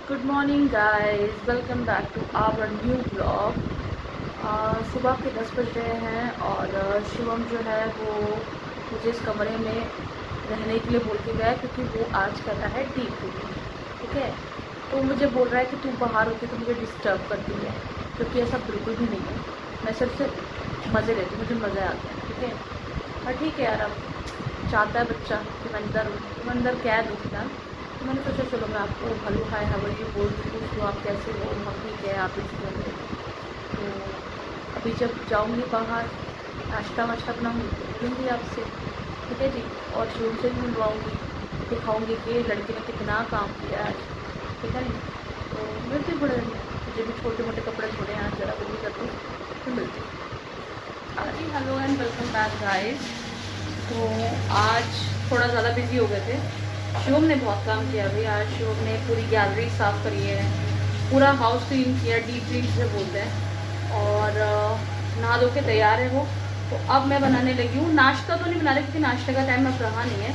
Good morning guys, welcome back to our new blog. सुबह के 10 बज रहे हैं और शिवम जो है वो मुझे इस कमरे में रहने के लिए बोल के गया क्योंकि वो आज कर रहा है डीप क्लीनिंग। ठीक है, तो मुझे बोल रहा है कि तू बाहर होती तो मुझे डिस्टर्ब करती है, क्योंकि ऐसा बिल्कुल भी नहीं है। मैं सिर्फ मज़े लेती हूँ, मुझे मज़े आते हैं। ठीक है, और ठीक है यार, अब चाहता है बच्चा कि मैं अंदर हूँ तो मैं अंदर कैद हूँ फिलहाल। तो मैंने सोचा चलो मैं आपको hello hi how are you बोल के पूछ लूँ, आप कैसे हो। हम ठीक है, आप इस में तो अभी जब जाऊँगी बाहर नाश्ता वाश्ता बनाऊँगी तो मिलूँगी आपसे। ठीक है जी, और शुरू से भी मिलवाऊँगी, दिखाऊँगी कि लड़के ने कितना काम किया आज। ठीक है नहीं, तो मिलते बड़े मुझे भी छोटे मोटे कपड़े थोड़े हैं आज, ज़रा वो भी कर दूँ फिर मिलती हूँ। हाँ जी, hello and welcome back guys. तो आज थोड़ा ज़्यादा बिजी हो गए थे। शिवम ने बहुत काम किया भाई। आज शिवम ने पूरी गैलरी साफ़ करी है, पूरा हाउस क्लीन किया, डीप क्लीन से बोलते हैं। और नहा धो के तैयार है वो। तो अब मैं बनाने लगी हूँ। नाश्ता तो नहीं बना रही क्योंकि नाश्ते का टाइम अब रहा नहीं है,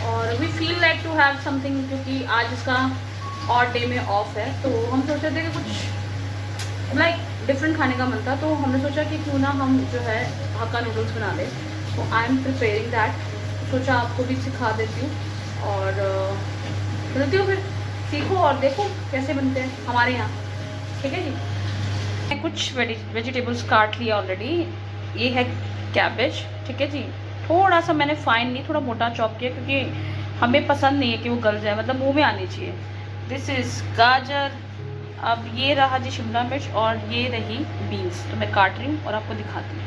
और we feel like to have something, क्योंकि आज इसका और डे में ऑफ है। तो हम सोच रहे थे कि कुछ लाइक डिफरेंट खाने का मन था, तो हमने सोचा कि क्यों ना हम जो है हक्का नूडल्स बना लें। तो आई एम प्रिपेयरिंग दैट। सोचा आपको भी सिखा देती हूँ और मिलती हूँ, फिर सीखो और देखो कैसे बनते हैं हमारे यहाँ। ठीक है जी, मैं कुछ वेजिटेबल्स काट लिया ऑलरेडी। ये है कैबेज। ठीक है जी, थोड़ा सा मैंने फाइन नहीं, थोड़ा मोटा चॉप किया क्योंकि हमें पसंद नहीं है कि वो गल जाए, मतलब मुंह में आनी चाहिए। दिस इज़ गाजर। अब ये रहा जी शिमला मिर्च, और ये रही बीन्स। तो मैं काट रही हूँ और आपको दिखाती हूँ।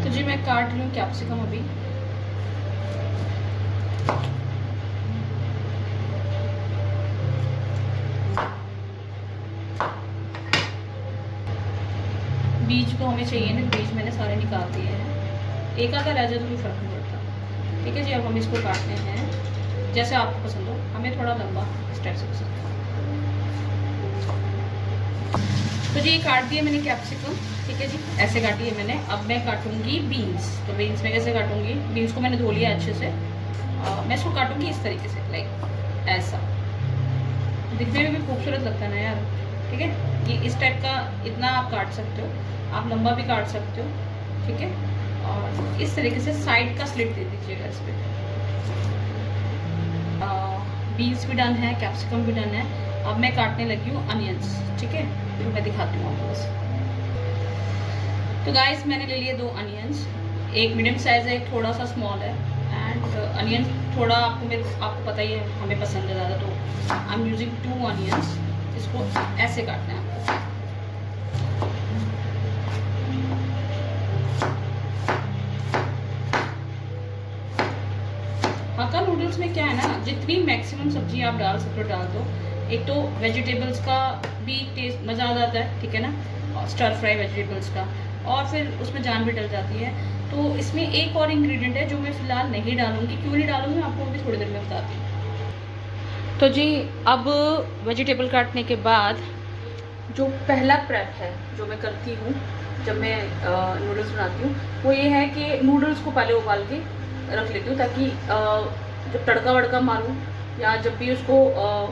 तो जी मैं काट रही हूँ कैप्सिकम अभी। बीज तो हमें चाहिए ना, बीज मैंने सारे निकाल दिए हैं। एक आधा रह जाए तो कोई फर्क नहीं पड़ता। ठीक है जी, अब हम इसको काटते हैं जैसे आपको पसंद हो। हमें थोड़ा लंबा इस टाइप से पसंद है। तो जी ये काट दिया मैंने कैप्सिकम। ठीक है जी, ऐसे काटी है मैंने। अब मैं काटूंगी बीन्स। तो बीन्स में कैसे काटूंगी, बीन्स को मैंने धो लिया अच्छे से। मैं इसको काटूंगी इस तरीके से, लाइक ऐसा। दिखने में भी खूबसूरत लगता है ना यार। ठीक है, ये इस टाइप का इतना आप काट सकते हो, आप लंबा भी काट सकते हो। ठीक है, और इस तरीके से साइड का स्लिट दे दीजिएगा इस पर। बीन्स भी डन है, कैप्सिकम भी डन है। अब मैं काटने लगी हूँ अनियंस। ठीक है, तो मैं दिखाती हूँ आपको बस। तो गाइस मैंने ले लिए 2 अनियंस, एक मीडियम साइज़ है, एक थोड़ा सा स्मॉल है। एंड अनियन थोड़ा आपको पता ही है हमें पसंद है ज़्यादा, तो आई एम यूजिंग 2 अनियंस। इसको ऐसे काटना है आपको। हक्का नूडल्स में क्या है ना, जितनी मैक्सिमम सब्जी आप डाल सकते हो डाल दो। एक तो वेजिटेबल्स का भी टेस्ट मज़ा आ जाता है, ठीक है ना, और स्टर फ्राई वेजिटेबल्स का, और फिर उसमें जान भी डल जाती है। तो इसमें एक और इंग्रेडिएंट है जो मैं फ़िलहाल नहीं डालूंगी। क्यों नहीं डालूंगी आपको अभी थोड़ी देर में बताती हूँ। तो जी अब वेजिटेबल काटने के बाद जो पहला प्रेप है जो मैं करती हूँ जब मैं नूडल्स बनाती हूँ, वो ये है कि नूडल्स को पहले उबाल के रख लेती हूँ, ताकि जब तड़का वड़का मारूँ या जब भी उसको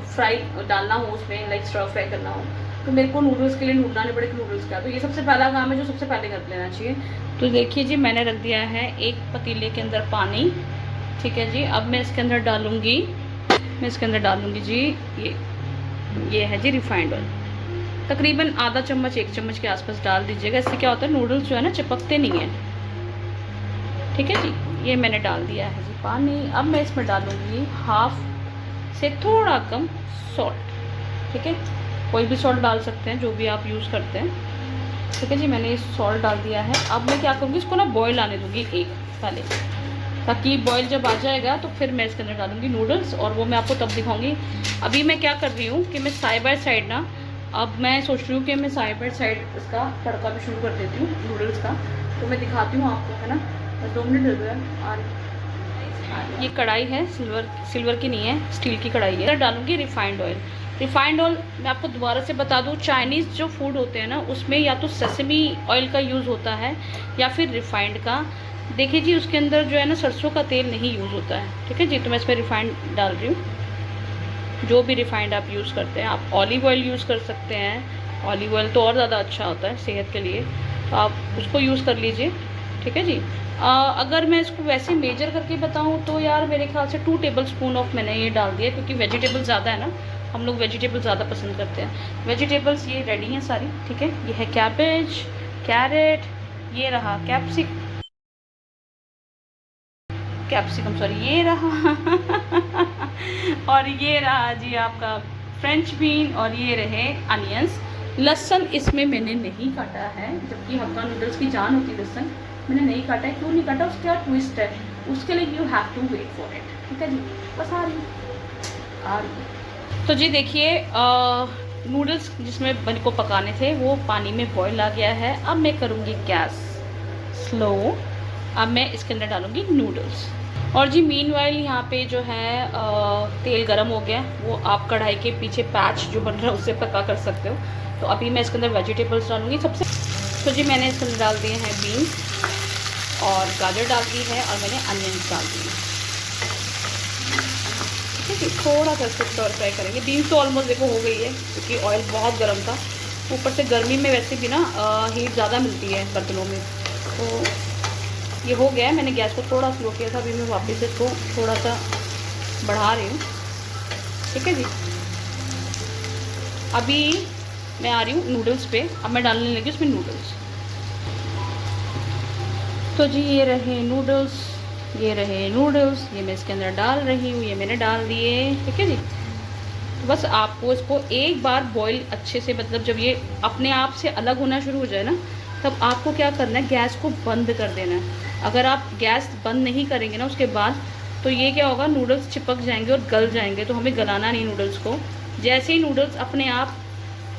फ्राई डालना हो उसमें, लाइक स्टर फ्राई करना हो, तो मेरे को नूडल्स के लिए ढूंढना नहीं पड़े कि नूडल्स क्या। तो ये सबसे पहला काम है जो सबसे पहले कर लेना चाहिए। तो देखिए जी, मैंने रख दिया है एक पतीले के अंदर पानी। ठीक है जी, अब मैं इसके अंदर डालूँगी जी ये है जी रिफाइंड ऑयल। तकरीबन आधा चम्मच 1 चम्मच के आसपास डाल दीजिएगा। इससे क्या होता है, नूडल्स जो है ना चिपकते नहीं हैं। ठीक है जी, ये मैंने डाल दिया है जी पानी। अब मैं इसमें डालूँगी हाफ से थोड़ा कम सॉल्ट। ठीक है, कोई भी सॉल्ट डाल सकते हैं जो भी आप यूज़ करते हैं। ठीक है जी, मैंने ये सॉल्ट डाल दिया है। अब मैं क्या करूँगी, इसको ना बॉयल आने दूँगी एक पहले, ताकि बॉयल जब आ जाएगा तो फिर मैं इसके अंदर डालूँगी नूडल्स, और वो मैं आपको तब दिखाऊँगी। अभी मैं क्या कर रही हूँ कि मैं साइड बाय साइड ना, अब मैं सोच रही हूँ कि मैं साइड बाय साइड इसका तड़का भी शुरू कर देती हूँ नूडल्स का। तो मैं दिखाती हूँ आपको, है ना। बस 2 मिनट लग गए। और ये कढ़ाई है, सिल्वर की नहीं है, स्टील की कढ़ाई है। डालूँगी रिफाइंड ऑयल। रिफाइंड ऑयल मैं आपको दोबारा से बता दूँ, चाइनीज़ जो फूड होते हैं ना उसमें या तो सेसमी ऑयल का यूज़ होता है या फिर रिफाइंड का। देखिए जी, उसके अंदर जो है ना सरसों का तेल नहीं यूज़ होता है। ठीक है जी, तो मैं इसमें रिफाइंड डाल रही हूँ। जो भी रिफाइंड आप यूज़ करते हैं। आप ऑलिव ऑयल यूज़ कर सकते हैं, ऑलिव ऑयल तो और ज़्यादा अच्छा होता है सेहत के लिए, तो आप उसको यूज़ कर लीजिए। ठीक है जी। अगर मैं इसको वैसे मेजर करके बताऊँ तो यार मेरे ख्याल से 2 टेबल स्पून ऑफ मैंने ये डाल दिया, क्योंकि वेजिटेबल ज़्यादा है ना, हम लोग वेजिटेबल ज़्यादा पसंद करते हैं। वेजिटेबल्स ये रेडी हैं सारी। ठीक है, ये है कैबेज, कैरेट, ये रहा कैप्सिकम सॉरी, ये रहा और ये रहा जी आपका फ्रेंच बीन, और ये रहे अनियंस। लहसुन इसमें मैंने नहीं काटा है, जबकि हक्का नूडल्स की जान होती है लहसुन, मैंने नहीं काटा है। क्यों नहीं काटा, उसका ट्विस्ट है, उसके लिए you have to wait for it. ठीक है जी, बस आ रही। तो जी देखिए, नूडल्स जिसमें बन को पकाने थे वो पानी में बॉईल आ गया है। अब मैं करूँगी गैस स्लो। अब मैं इसके अंदर डालूँगी नूडल्स। और जी मीनवाइल यहाँ पे जो है तेल गरम हो गया, वो आप कढ़ाई के पीछे पैच जो बन रहा है उससे पका कर सकते हो। तो अभी मैं इसके अंदर वेजिटेबल्स डालूँगी सबसे। तो जी मैंने इसके अंदर डाल दिए हैं बीन्स और गाजर डाल दी है, और मैंने अनियंस डाल दिए। ठीक है, थोड़ा सा इसको स्टर फ्राई करेंगे। बीन्स तो ऑलमोस्ट देखो हो गई है, क्योंकि ऑयल बहुत गर्म था। ऊपर से गर्मी में वैसे भी ना हीट ज़्यादा मिलती है बर्तनों में, तो ये हो गया है। मैंने गैस को थोड़ा स्लो किया था, अभी मैं वापस इसको थोड़ा सा बढ़ा रही हूँ। ठीक है जी, अभी मैं आ रही हूँ नूडल्स पे। अब मैं डालने लगी उसमें नूडल्स। तो जी ये रहे नूडल्स, ये रहे नूडल्स, ये मैं इसके अंदर डाल रही हूँ, ये मैंने डाल दिए। ठीक है जी, तो बस आपको इसको एक बार बॉईल अच्छे से, मतलब जब ये अपने आप से अलग होना शुरू हो जाए ना, तब आपको क्या करना है, गैस को बंद कर देना है। अगर आप गैस बंद नहीं करेंगे ना उसके बाद, तो ये क्या होगा, नूडल्स चिपक जाएंगे और गल जाएंगे। तो हमें गलाना नहीं नूडल्स को। जैसे ही नूडल्स अपने आप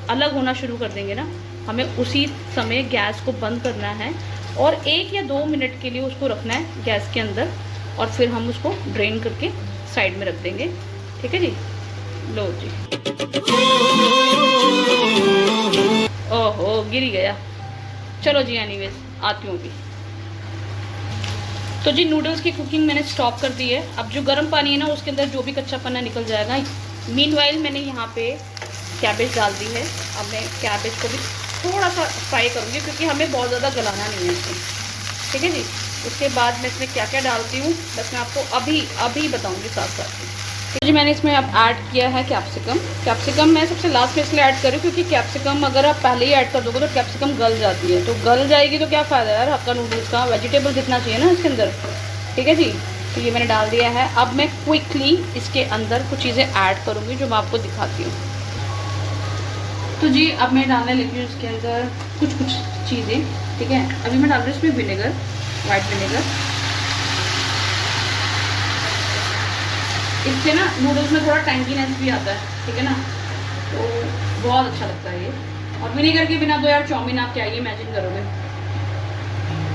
अलग होना शुरू कर देंगे ना, हमें उसी समय गैस को बंद करना है और 1 या 2 मिनट के लिए उसको रखना है गैस के अंदर, और फिर हम उसको ड्रेन करके साइड में रख देंगे। ठीक है जी, लो जी, ओहो गिर गया। चलो जी एनीवेज आती हूँ अभी। तो जी नूडल्स की कुकिंग मैंने स्टॉप कर दी है। अब जो गर्म पानी है ना, उसके अंदर जो भी कच्चा पन्ना निकल जाएगा। मीनवाइल मैंने यहाँ पे कैबेज डाल दी है। अब मैं कैबेज को भी थोड़ा सा फ्राई करूँगी, क्योंकि हमें बहुत ज़्यादा गलाना नहीं है इसमें। ठीक है जी, उसके बाद मैं इसमें क्या क्या डालती हूँ बस मैं आपको अभी बताऊँगी साथ साथ में। तो जी मैंने इसमें अब ऐड किया है कैप्सिकम। कैप्सिकम मैं सबसे लास्ट में इसलिए ऐड करूँ, क्योंकि कैप्सिकम अगर आप पहले ही ऐड कर दोगे तो कैप्सिकम गल जाती है। तो गल जाएगी तो क्या फ़ायदा यार हक्का नूडल्स का, वेजिटेबल जितना चाहिए ना इसके अंदर। ठीक है जी, तो ये मैंने डाल दिया है। अब मैं क्विकली इसके अंदर कुछ चीज़ें ऐड करूँगी जो मैं आपको दिखाती हूँ। तो जी अब मैं डालने लगी हूँ इसके अंदर कुछ चीज़ें। ठीक है, अभी मैं डाल रही हूँ इसमें विनेगर, वाइट विनेगर। इससे ना नूडल्स में थोड़ा टैंकीनेस भी आता है। ठीक है ना, तो बहुत अच्छा लगता है ये। और विनेगर के बिना तो यार चाउमीन आप क्या ही इमेजिन करोगे।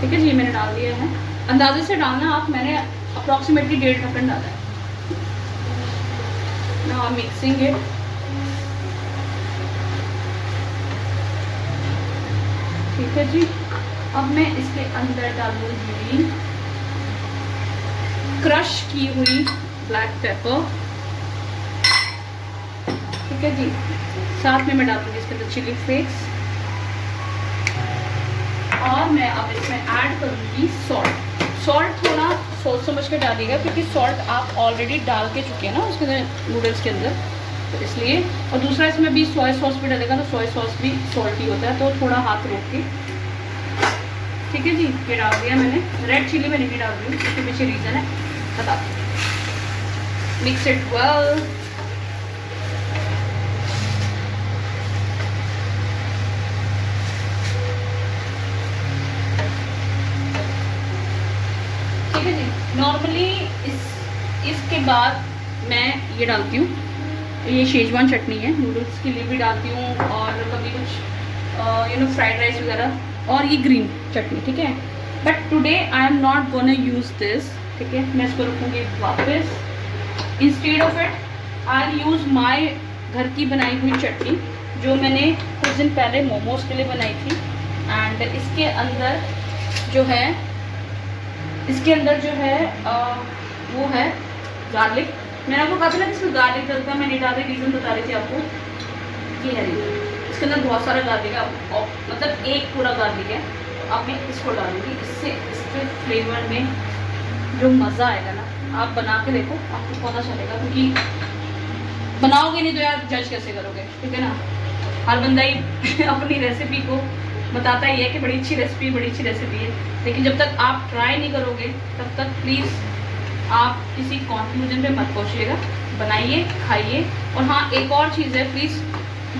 ठीक है जी, मैंने डाल दिया है। अंदाजे से डालना आप, मैंने अप्रॉक्सीमेटली 1.5 ढक्कन डाला है। Now I am mixing it. ठीक है जी, अब मैं इसके अंदर डालूंगी क्रश की हुई ब्लैक पेपर। ठीक है जी, साथ में मैं डालूंगी इसके अंदर चिली फ्लेक्स, और मैं अब इसमें ऐड करूंगी सॉल्ट। सॉल्ट थोड़ा सोच समझ के डालिएगा, क्योंकि सॉल्ट आप ऑलरेडी डाल के चुके हैं ना उसके अंदर नूडल्स के अंदर, तो इसलिए। और दूसरा इसमें भी सोया सॉस भी डालेगा, तो सोया सॉस भी सॉल्टी होता है, तो थोड़ा हाथ रोक के। ठीक है जी, ये डाल दिया मैंने। रेड चिली मैंने नहीं डाल रही हूँ, इसके पीछे रीज़न है, बता। Mix it well. ठीक है जी, नॉर्मली इसके बाद मैं ये डालती हूँ, ये शेजवान चटनी है, नूडल्स के लिए भी डालती हूँ, और कभी कुछ फ्राइड राइस वगैरह, और ये ग्रीन चटनी। ठीक है, but today I am not gonna use this. ठीक है, मैं इसको रखूँगी वापस। Instead of it I use my घर की बनाई हुई चटनी, जो मैंने कुछ दिन पहले मोमोज के लिए बनाई थी। एंड इसके अंदर जो है वो है गार्लिक, मैंने आपको कहा था ना कि इसमें गार्लिक डलता है, मैं नहीं डाल रही, रीज़न बता रही थी आपको। ये है रीज़न, इसके अंदर बहुत सारा गार्लिक है, मतलब एक पूरा गार्लिक है। तो अब मैं इसको डालूंगी, इससे इसके फ्लेवर में जो मज़ा आएगा ना, आप बना के देखो, आपको पता चलेगा। क्योंकि बनाओगे नहीं तो यार जज कैसे करोगे, ठीक है ना। हर बंदा ही अपनी रेसिपी को बताता ही है कि बड़ी अच्छी रेसिपी, बड़ी अच्छी रेसिपी है, लेकिन जब तक आप ट्राई नहीं करोगे तब तक प्लीज़ आप किसी कंक्लूजन पे मत पहुंचिएगा। बनाइए, खाइए। और हाँ, एक और चीज़ है, प्लीज़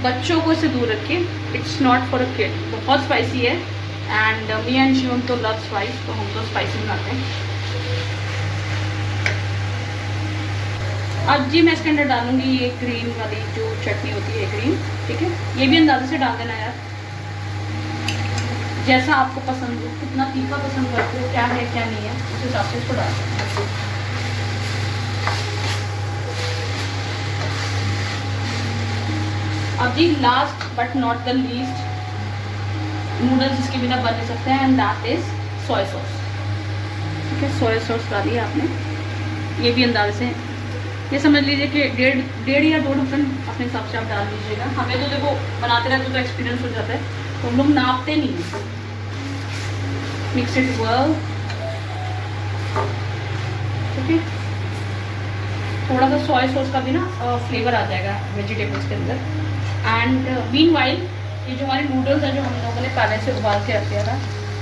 बच्चों को इससे दूर रखिए। It's not for a kid. बहुत स्पाइसी है एंड मी एंड शिवम तो लव स्पाइस, तो हम तो स्पाइसी बनाते हैं। अब जी मैं इसके अंदर डालूंगी ये ग्रीन वाली जो चटनी होती है, ग्रीन, ठीक है। ये भी अंदाजे से डाल देना यार, जैसा आपको पसंद हो, कितना तीखा पसंद करते हो, क्या है क्या नहीं है, उस हिसाब से इसको डाल देना। अब जी last but not the least, noodles जिसके बिना बन नहीं सकते हैं, and that is soya sauce, ठीक है। सोया सॉस डाली आपने, ये भी अंदाजे से, ये समझ लीजिए कि डेढ़ या 2 ढक्कन अपने हिसाब से आप डाल लीजिएगा। हमें तो देखो बनाते रहते तो एक्सपीरियंस हो जाता है, तो हम लोग नापते नहीं हैं। मिक्स इट वेल, ठीक है। थोड़ा सा सोया सॉस का भी ना फ्लेवर आ जाएगा वेजिटेबल्स के अंदर। एंड मीनवाइल ये जो हमारे नूडल्स हैं, जो हम लोगों ने पहले से उबाल के रख दिया था,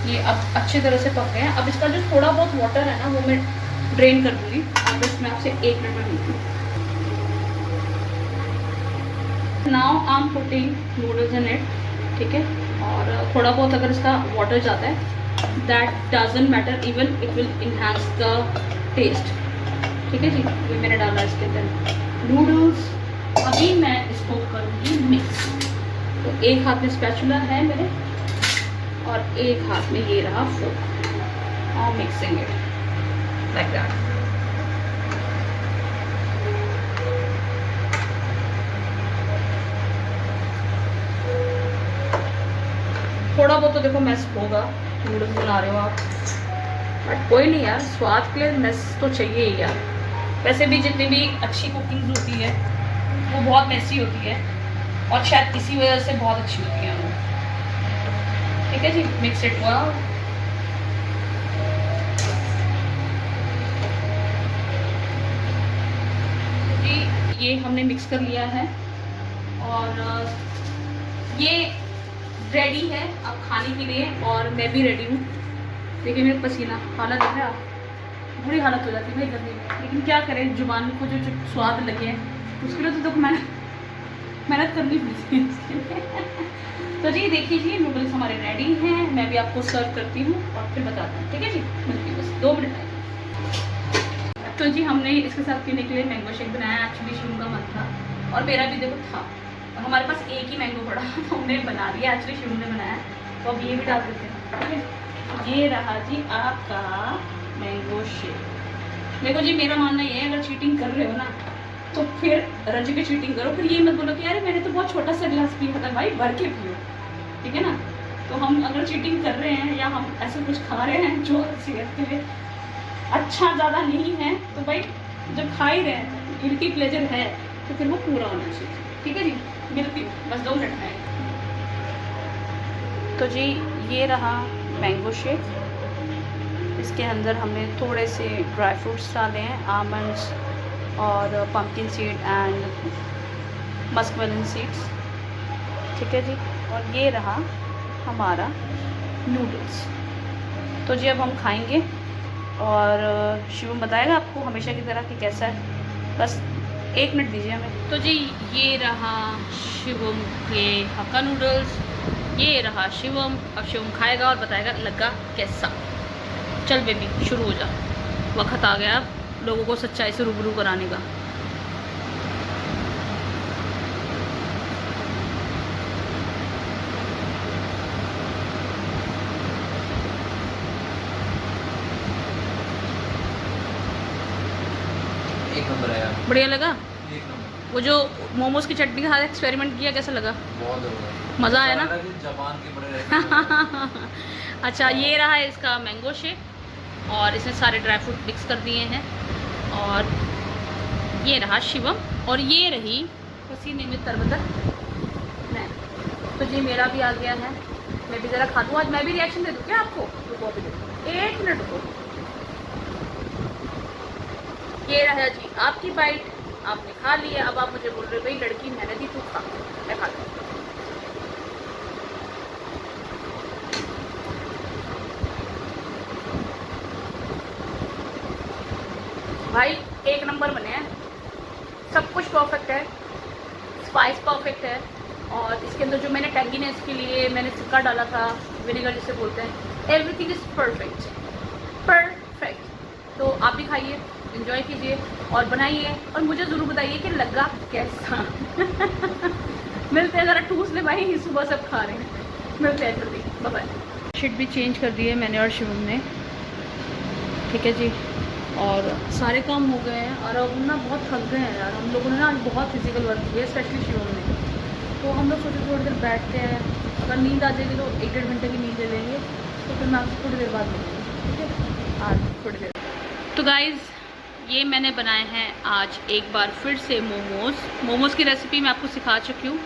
ये अब अच्छी तरह से पक गए हैं। अब इसका जो थोड़ा बहुत वाटर है ना, वो मैं ड्रेन कर दूँगी। अब बस मैं आपसे 1 मिनट में मिलती हूँ। Now I am putting noodles in it, ठीक है। और थोड़ा बहुत अगर इसका वाटर जाता है, that doesn't matter, even it will enhance the taste, ठीक है जी। ये मैंने डाला इसके अंदर नूडल्स। अभी मैं इसको करूँगी मिक्स। तो एक हाथ में स्पैचुला है मेरे और एक हाथ में ये रहा फोर्क, और मिक्सिंग इट लाइक दैट। थोड़ा बहुत तो देखो मैस होगा, नूडल्स बना रहे हो आप, बट कोई नहीं यार, स्वाद के लिए मैस तो चाहिए ही यार। वैसे भी जितनी भी अच्छी कुकिंग होती है वो बहुत मैसी होती है, और शायद इसी वजह से बहुत अच्छी होती है वो, ठीक है जी। Mix it well. जी ये हमने मिक्स कर लिया है और ये रेडी है अब खाने के लिए, और मैं भी रेडी हूँ। देखिए मेरा पसीना, हालत देख रहे हैं आप, बुरी हालत हो जाती है भाई गर्मी में, लेकिन क्या करें, जुबान को जो स्वाद लगे हैं उसके लिए तो मेहनत करनी पड़ती है उसके लिए। तो जी देखिए जी, नूडल्स हमारे रेडी हैं, मैं भी आपको सर्व करती हूँ और फिर बताती हूँ, ठीक है जी। मिलती बस 2 मिनट में। तो जी हमने इसके साथ पीने के लिए मैंगो शेक बनाया। एक्चुअली शिवम का मन था और मेरा भी देखो था, और हमारे पास एक ही मैंगो पड़ा तो हमने बना दिया। एक्चुअली शिवम ने बनाया, तो अब ये भी डाल देते हैं, ठीक है। ये रहा जी आपका मैंगो शेक। देखो जी मेरा मानना ये है, अगर चीटिंग कर रहे हो ना तो फिर रज के चीटिंग करो, फिर ये मत बोलो कि यार मैंने तो बहुत छोटा सा गिलास पिया था। भाई भर के पियो, ठीक है ना। तो हम अगर चीटिंग कर रहे हैं या हम ऐसा कुछ खा रहे हैं जो सेहत के लिए अच्छा ज़्यादा नहीं है, तो भाई जब खा ही रहे हैं, गिल्टी प्लेजर है, तो फिर वो पूरा होना चाहिए, ठीक है जी। मिलती हूँ बस 2 मिनट में। तो जी ये रहा मैंगो शेक। इसके अंदर हमने थोड़े से ड्राई फ्रूट्स डाले हैं, आमंड्स और pumpkin seed and muskmelon seeds, ठीक है जी। और ये रहा हमारा नूडल्स। तो जी अब हम खाएंगे और शिवम बताएगा आपको हमेशा की तरह कि कैसा है। बस 1 मिनट दीजिए हमें। तो जी ये रहा शिवम के हक्का नूडल्स, ये रहा शिवम। अब शिवम खाएगा और बताएगा लगा कैसा। चल बेबी शुरू हो जा, वक्त आ गया अब लोगों को सच्चाई से रूबरू कराने का। एक नंबर है यार, बढ़िया लगा। एक नंबर। वो जो मोमोज की चटनी के साथ एक्सपेरिमेंट किया, कैसा लगा? बहुत जबरदस्त, मज़ा आया ना? जबान के बड़े रहते अच्छा ये रहा इसका मैंगो शेक, और इसमें सारे ड्राई फ्रूट मिक्स कर दिए हैं। और ये रहा शिवम और ये रही पसीने में तरबतर मैं। तो जी मेरा भी आ गया है, मैं भी ज़रा खा दूँ। आज मैं भी रिएक्शन दे दूँ क्या आपको? रुको अभी देखो, 1 मिनट रुको। ये रहा जी आपकी बाइट, आपने खा लिया। अब आप मुझे बोल रहे हो भाई लड़की मेहनती तू खा, मैं खा लूँ। भाई 1 नंबर बने हैं, सब कुछ परफेक्ट है, स्पाइस परफेक्ट है। और इसके अंदर जो मैंने टैंगीनेस के लिए मैंने सिक्का डाला था, विनेगर जिसे बोलते हैं, एवरीथिंग इज़ परफेक्ट परफेक्ट। तो आप भी खाइए, एंजॉय कीजिए और बनाइए और मुझे ज़रूर बताइए कि लगा कैसा। मिलते हैं, ज़रा ठूस ले भाई, सुबह सब खा रहे हैं। मिलते हैं जल्दी, बाय बाय। शीट भी चेंज कर दी है मैंने और शिवम ने, ठीक है जी। और सारे काम हो गए हैं और अब ना बहुत थक गए हैं यार, हम लोगों ने ना आज बहुत फिजिकल वर्क किया, स्पेशली शिवम ने। तो हम लोग सोचे थोड़ी देर बैठते हैं, अगर नींद आ जाएगी तो 1-1.5 घंटे की नींद ले लेंगे, तो फिर मैं आपसे थोड़ी देर बाद मिलेंगे, ठीक है? आज थोड़ी देर। तो गाइज़ ये मैंने बनाए हैं आज एक बार फिर से मोमोज़ की रेसिपी मैं आपको सिखा चुकी हूँ।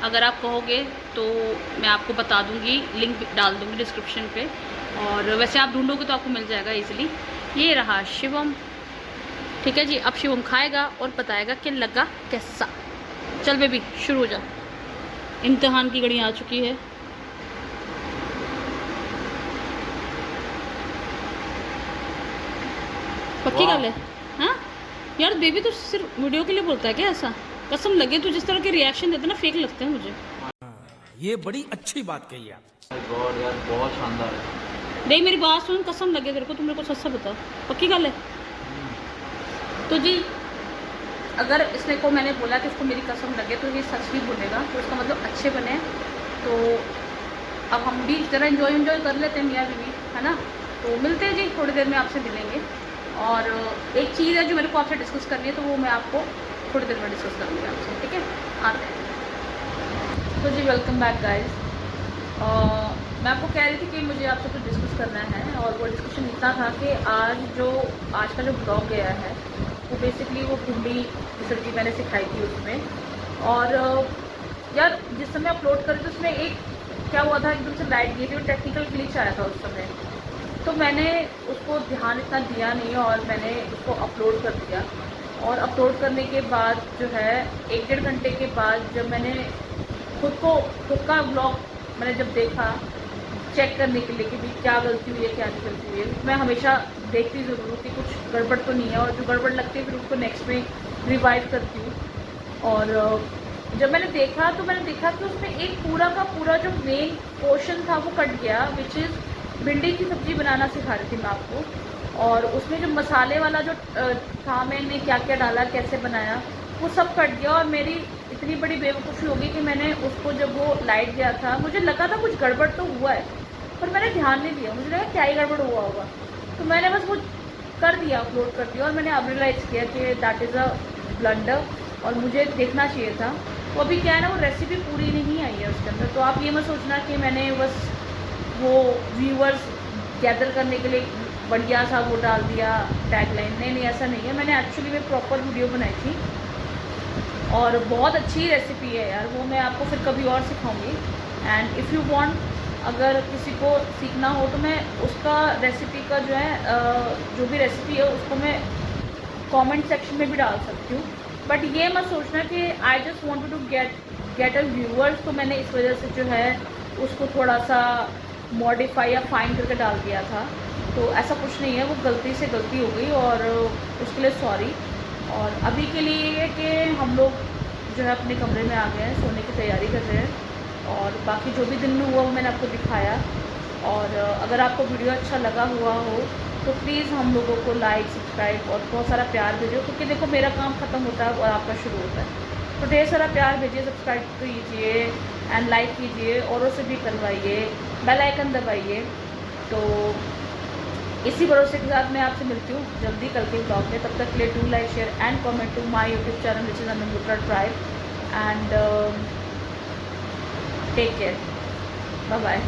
अगर आप कहोगे तो मैं आपको बता दूँगी, लिंक डाल दूँगी डिस्क्रिप्शन पे, और वैसे आप ढूंढोगे तो आपको मिल जाएगा ईजिली। ये रहा शिवम, ठीक है जी। अब शिवम खाएगा और बताएगा कि लगा कैसा। चल बेबी शुरू हो जा, इम्तिहान की घड़ी आ चुकी है। पक्की गल है? हाँ यार, बेबी तो सिर्फ वीडियो के लिए बोलता है क्या ऐसा? कसम लगे तू जिस तरह के रिएक्शन देता ना, फेक लगते हैं मुझे। ये बड़ी अच्छी बात कही आप। गॉड यार बहुत शानदार है। नहीं मेरी बात सुन, कसम लगे तेरे को, तुम मेरे को सच बता, पक्की गल है? तो जी अगर इसने को मैंने बोला कि इसको मेरी कसम लगे तो ये सच ही बोलेगा, तो इसका मतलब अच्छे बने। तो अब हम भी ज़रा एंजॉय कर लेते हैं मियाँ बीवी, है ना? तो मिलते हैं जी, थोड़ी देर में आपसे मिलेंगे। और एक चीज़ है जो मेरे को आपसे डिस्कस करनी है, तो वो मैं आपको थोड़ी देर में डिस्कस करूँगी आपसे, ठीक है? आते हैं। तो जी वेलकम बैक गाइज। मैं आपको कह रही थी कि मुझे आपसे कुछ डिस्कस करना है, और वो डिस्कशन इतना था कि आज का जो ब्लॉग गया है वो बेसिकली वो भिंडी की सब्ज़ी मैंने सिखाई थी उसमें। और यार जिस समय अपलोड कर रही थी उसमें एक क्या हुआ था, एकदम से लाइट गई थी और टेक्निकल ग्लिच आया था उस समय, तो मैंने उसको ध्यान इतना दिया नहीं और मैंने उसको अपलोड कर दिया। और अपलोड करने के बाद जो है 1-1.5 घंटे के बाद जब मैंने खुद का ब्लॉग मैंने जब देखा चेक करने के लिए कि भाई क्या गलती हुई है क्या नहीं गलती हुई है, मैं हमेशा देखती ज़रूर हूँ कि कुछ गड़बड़ तो नहीं है, और जो गड़बड़ लगती है फिर उसको नेक्स्ट में रिवाइव करती हूँ। और जब मैंने देखा तो मैंने देखा कि उसमें एक पूरा का पूरा जो मेन पोर्शन था वो कट गया, विच इज़ भिंडी की सब्ज़ी बनाना सिखा रही थी मैं आपको। और उसमें जो मसाले वाला जो था, मैंने क्या क्या डाला कैसे बनाया, वो सब कट गया। और मेरी इतनी बड़ी बेवकूफ़ी होगी कि मैंने उसको जब वो लाइट गया था, मुझे लगा था कुछ गड़बड़ तो हुआ है, पर मैंने ध्यान नहीं दिया, मुझे लगा क्या ही गड़बड़ हुआ होगा, तो मैंने बस वो कर दिया, अपलोड कर दिया। और मैंने अब रियलाइज़ किया कि दैट इज़ अ ब्लंडर, और मुझे देखना चाहिए था। वो अभी क्या है ना, वो रेसिपी पूरी नहीं आई है उसके अंदर, तो आप ये मत सोचना कि मैंने बस वो व्यूअर्स गैदर करने के लिए बढ़िया सा वो डाल दिया टैगलाइन। नहीं, ऐसा नहीं है, मैंने एक्चुअली में प्रॉपर वीडियो बनाई थी और बहुत अच्छी रेसिपी है यार, वो मैं आपको फिर कभी और सिखाऊंगी। एंड इफ़ यू वांट, अगर किसी को सीखना हो तो मैं उसका रेसिपी का जो है जो भी रेसिपी है उसको मैं कमेंट सेक्शन में भी डाल सकती हूँ। बट ये मत सोचना कि I just wanted to get a viewers, तो मैंने इस वजह से जो है उसको थोड़ा सा मॉडिफाई या फाइन करके डाल दिया था। तो ऐसा कुछ नहीं है, वो गलती से गलती हो गई और उसके लिए सॉरी। और अभी के लिए ये कि हम लोग जो है अपने कमरे में आ गए हैं, सोने की तैयारी कर रहे हैं। और बाकी जो भी दिन में हुआ वो मैंने आपको दिखाया। और अगर आपको वीडियो अच्छा लगा हुआ हो तो प्लीज़ हम लोगों को लाइक, सब्सक्राइब और बहुत सारा प्यार भेजो, क्योंकि देखो मेरा काम ख़त्म होता है और आपका शुरू होता है। तो ढेर सारा प्यार भेजिए, सब्सक्राइब कीजिए एंड लाइक कीजिए, औरों से भी करवाइए, बेल आइकन दबाइए। तो इसी भरोसे के साथ मैं आपसे मिलती हूँ जल्दी कल के ब्लॉग में। तब तक के लिए do like, share and comment to my YouTube channel which is Anangutra tribe. And take care, bye bye.